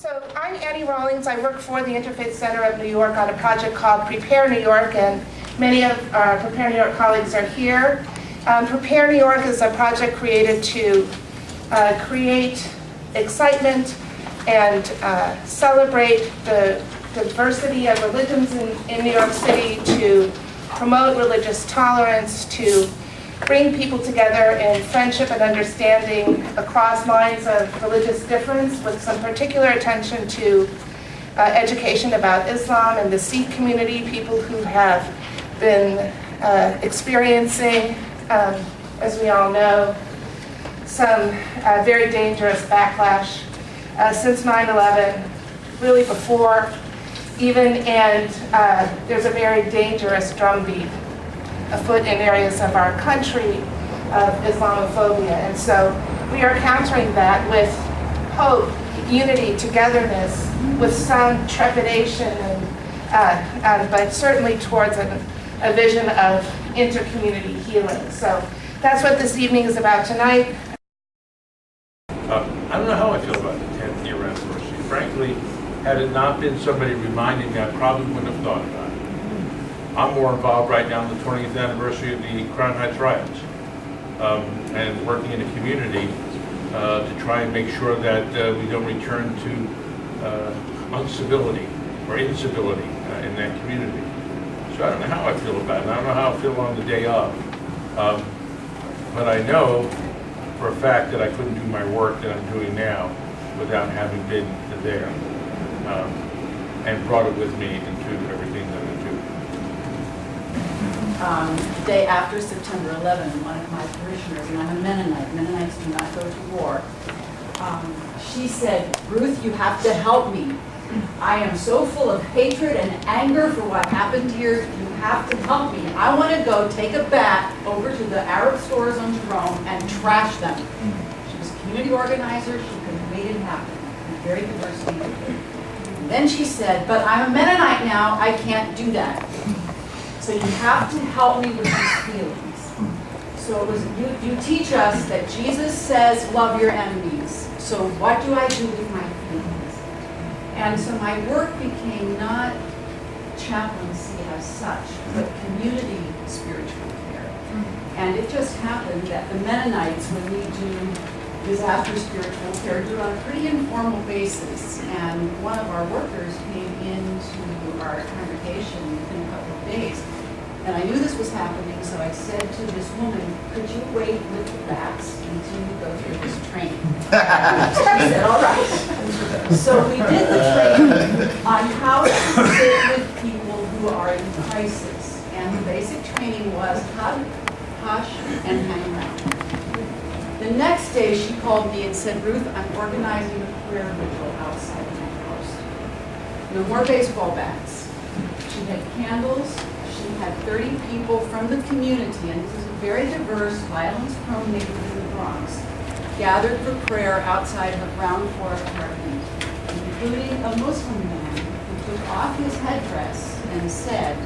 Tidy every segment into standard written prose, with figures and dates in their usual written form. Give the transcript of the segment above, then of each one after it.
So I'm Annie Rawlings. I work for the Interfaith Center of New York on a project called Prepare New York, and many of our Prepare New York colleagues are here. Prepare New York is a project created to create excitement and celebrate the diversity of religions in New York City, to promote religious tolerance, to bring people together in friendship and understanding across lines of religious difference, with some particular attention to education about Islam and the Sikh community, people who have been experiencing, as we all know, some very dangerous backlash since 9/11, really before even, and there's a very dangerous drumbeat afoot in areas of our country of Islamophobia. And so we are countering that with hope, unity, togetherness, with some trepidation, but certainly towards a vision of inter-community healing. So that's what this evening is about tonight. I don't know how I feel about the 10th year anniversary. Frankly, had it not been somebody reminding me, I probably wouldn't have thought about it. I'm more involved right now in the 20th anniversary of the Crown Heights riots, and working in the community to try and make sure that we don't return to uncivility or incivility in that community. So I don't know how I feel about it. I don't know how I feel on the day of. But I know for a fact that I couldn't do my work that I'm doing now without having been there and brought it with me into everything that I do. The day after September 11, one of my parishioners, and I'm a Mennonite, Mennonites do not go to war, she said, "Ruth, you have to help me. I am so full of hatred and anger for what happened here. You have to help me. I want to go take a bat over to the Arab stores on Jerome and trash them." She was a community organizer. She could have made it happen. Very diverse people. And then she said, "But I'm a Mennonite now. I can't do that. So you have to help me with these feelings." So it was, you teach us that Jesus says, love your enemies. So what do I do with my feelings? And so my work became not chaplaincy as such, but community spiritual care. And it just happened that the Mennonites, when we do disaster spiritual care, do it on a pretty informal basis. And one of our workers came into our congregation in a couple of days. And I knew this was happening, so I said to this woman, "Could you wait with the bats until you go through this training?" She said, "All right." So we did the training on how to sit with people who are in crisis. And the basic training was how to hush and hang around. The next day she called me and said, "Ruth, I'm organizing a prayer ritual outside my house. No more baseball bats." She had candles. She had 30 people from the community, and this is a very diverse, violence-prone neighborhood in the Bronx, gathered for prayer outside her ground floor apartment, including a Muslim man who took off his headdress and said,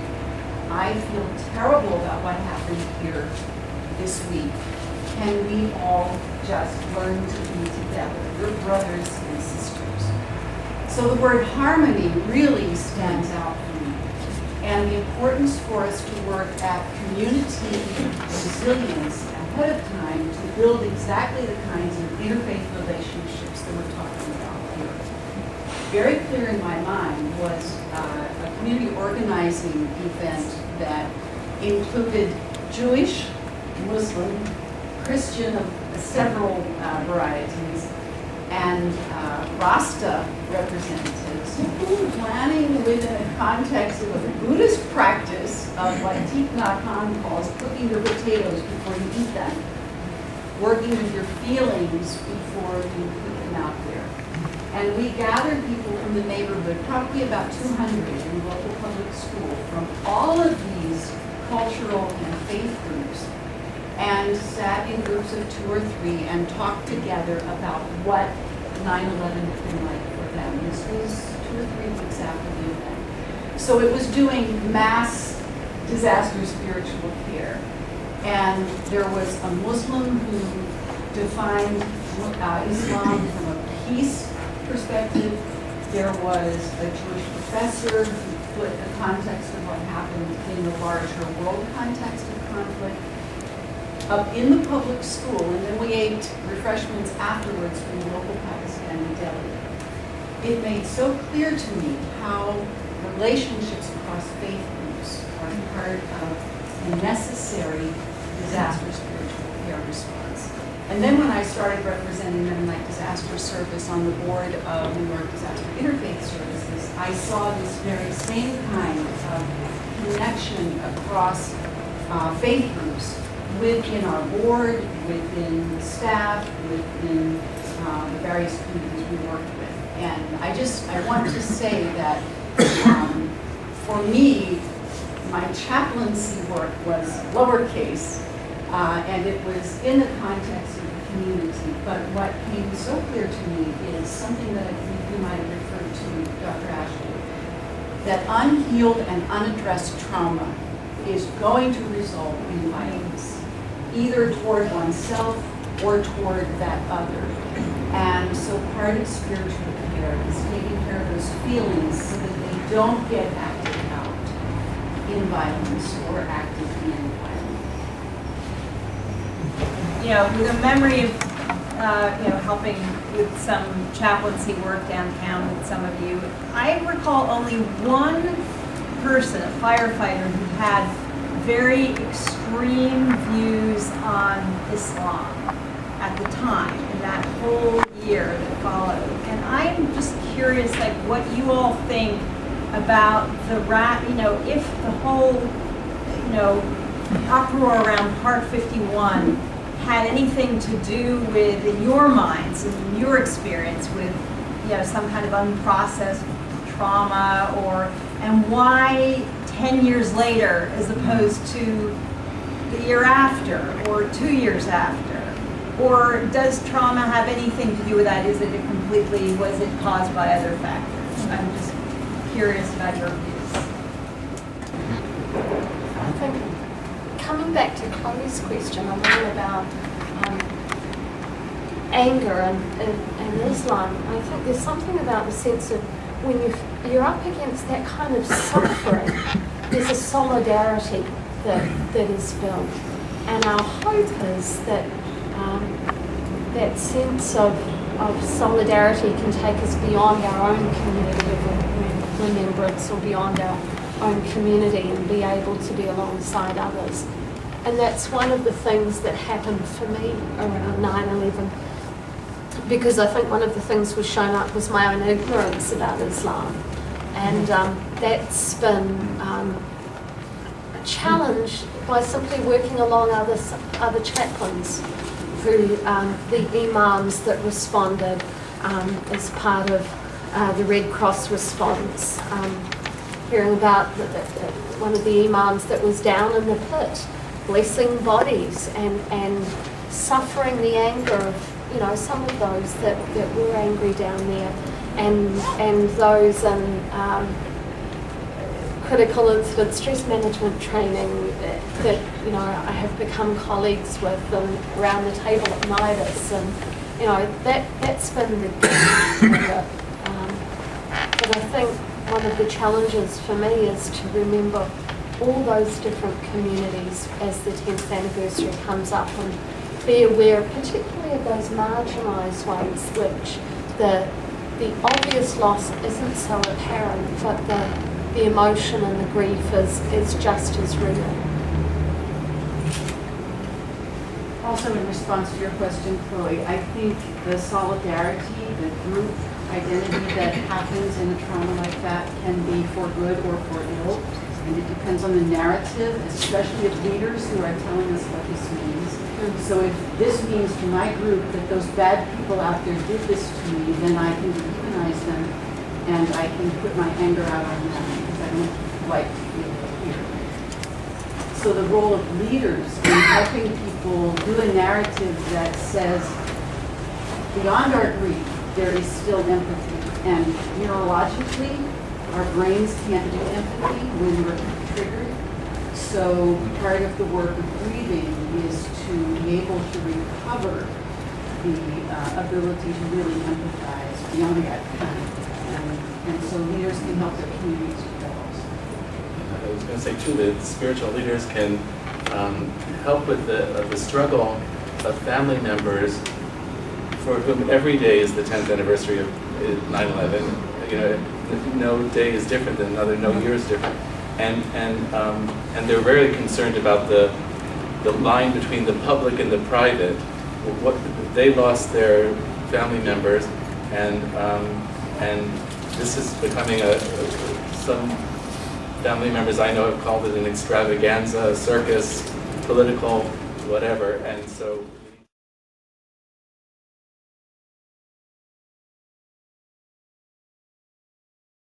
"I feel terrible about what happened here this week. Can we all just learn to be together? We're brothers and sisters." So the word harmony really stands out for me, and the importance for us to work at community resilience ahead of time to build exactly the kinds of interfaith relationships that we're talking about here. Very clear in my mind was a community organizing event that included Jewish, Muslim, Christian of several varieties, and Rasta representatives who were planning within a context of a Buddhist practice of what Thich Nhat Hanh calls cooking your potatoes before you eat them, working with your feelings before you put them out there. And we gathered people from the neighborhood, probably about 200 in the local public school, from all of these cultural and faith groups, and sat in groups of 2 or 3 and talked together about what 9/11 had been like for them. This was 2 or 3 weeks after the event. So it was doing mass disaster spiritual care. And there was a Muslim who defined Islam from a peace perspective, There was a Jewish professor who put a context of what happened in the larger world context of conflict up in the public school, and then we ate refreshments afterwards from the local Pakistani deli. It made so clear to me how relationships across faith groups are part of a necessary disaster spiritual care response. And then when I started representing Mennonite Disaster Service on the board of New York Disaster Interfaith Services, I saw this very same kind of connection across faith groups within our board, within staff, within the various communities we worked with. And I want to say that for me, my chaplaincy work was lowercase, and it was in the context of the community. But what came so clear to me is something that I think you might have referred to, Dr. Ashley, that unhealed and unaddressed trauma is going to result in violence, either toward oneself or toward that other. And so part of spiritual care is taking care of those feelings so that they don't get acted out in violence or acted in violence. You know, with a memory of, helping with some chaplaincy work downtown with some of you, I recall only one person, a firefighter, who had very extreme views on Islam at the time, in that whole year that followed. And I'm just curious, like, what you all think about if the whole, uproar around Part 51 had anything to do with, in your minds, in your experience, with, some kind of unprocessed trauma, and why 10 years later as opposed to the year after or 2 years after? Or does trauma have anything to do with that? Was it caused by other factors? I'm just curious about your views. I think, coming back to Chloe's question, a little about anger and Islam, I think there's something about the sense of when you're up against that kind of suffering, there's a solidarity that is built. And our hope is that that sense of solidarity can take us beyond our own community of remembrance or beyond our own community and be able to be alongside others. And that's one of the things that happened for me around 9/11, because I think one of the things was shown up was my own ignorance about Islam. And that's been challenged by simply working along other chaplains who, the imams that responded as part of the Red Cross response, hearing about one of the imams that was down in the pit, blessing bodies and suffering the anger of, some of those that were angry down there, and those in critical incident stress management training that I have become colleagues with around the table at NIDIS, and that's been the gift of it. But I think one of the challenges for me is to remember all those different communities as the 10th anniversary comes up, and be aware particularly of those marginalised ones, which the obvious loss isn't so apparent, but the emotion and the grief is just as real. Also, in response to your question, Chloe, I think the solidarity, the group identity that happens in a trauma like that can be for good or for ill. And it depends on the narrative, especially of leaders who are telling us what this means. So if this means to my group that those bad people out there did this to me, then I can recognize them and I can put my anger out on them because I don't like to feel here. So the role of leaders in helping people do a narrative that says, beyond our grief, there is still empathy. And neurologically, our brains can't do empathy when we're triggered. So part of the work of grieving is to be able to recover the ability to really empathize beyond that. And so leaders can help their communities with that also. I was going to say too that spiritual leaders can help with the struggle of family members for whom every day is the 10th anniversary of 9/11. You know, no day is different than another, no year is different, and they're very concerned about the line between the public and the private. What they lost their family members, and this is becoming some family members I know have called it an extravaganza, a circus, political, whatever, and so